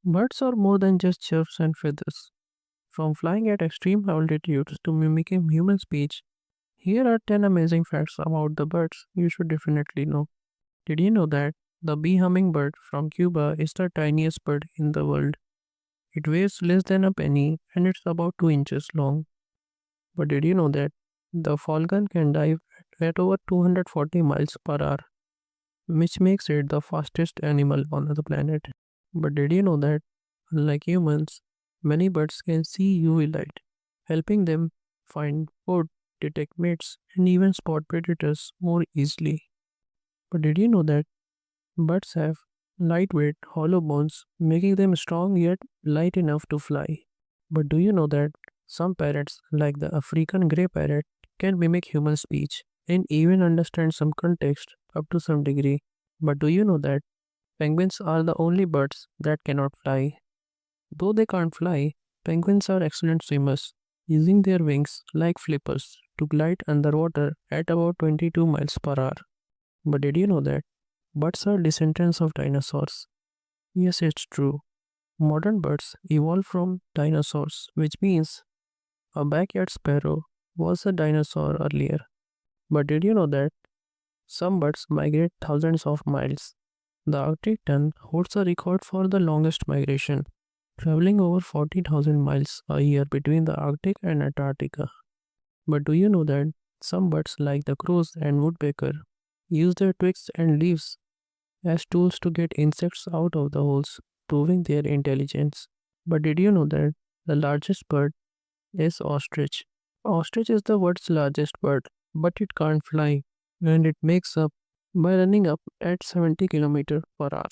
Birds are more than just chirps and feathers. From flying at extreme altitudes to mimicking human speech, here are 10 amazing facts about the birds you should definitely know. Did you know that the bee hummingbird from Cuba is the tiniest bird in the world? It weighs less than a penny and it's about 2 inches long. But did you know that the falcon can dive at over 240 miles per hour, which makes it the fastest animal on the planet? But did you know that, unlike humans, many birds can see UV light, helping them find food, detect mates, and even spot predators more easily? But did you know that birds have lightweight, hollow bones, making them strong yet light enough to fly? But do you know that some parrots, like the African grey parrot, can mimic human speech and even understand some context up to some degree? But do you know that penguins are the only birds that cannot fly? Though they can't fly, penguins are excellent swimmers, using their wings like flippers to glide underwater at about 22 miles per hour. But did you know that birds are descendants of dinosaurs? Yes, it's true. Modern birds evolved from dinosaurs, which means a backyard sparrow was a dinosaur earlier. But did you know that some birds migrate thousands of miles? The Arctic tern holds a record for the longest migration, traveling over 40,000 miles a year between the Arctic and Antarctica. But do you know that some birds, like the crows and woodpecker, use their twigs and leaves as tools to get insects out of the holes, proving their intelligence? But did you know that the largest bird is ostrich? Ostrich is the world's largest bird, but it can't fly, and it makes up by running up at 70 km per hour.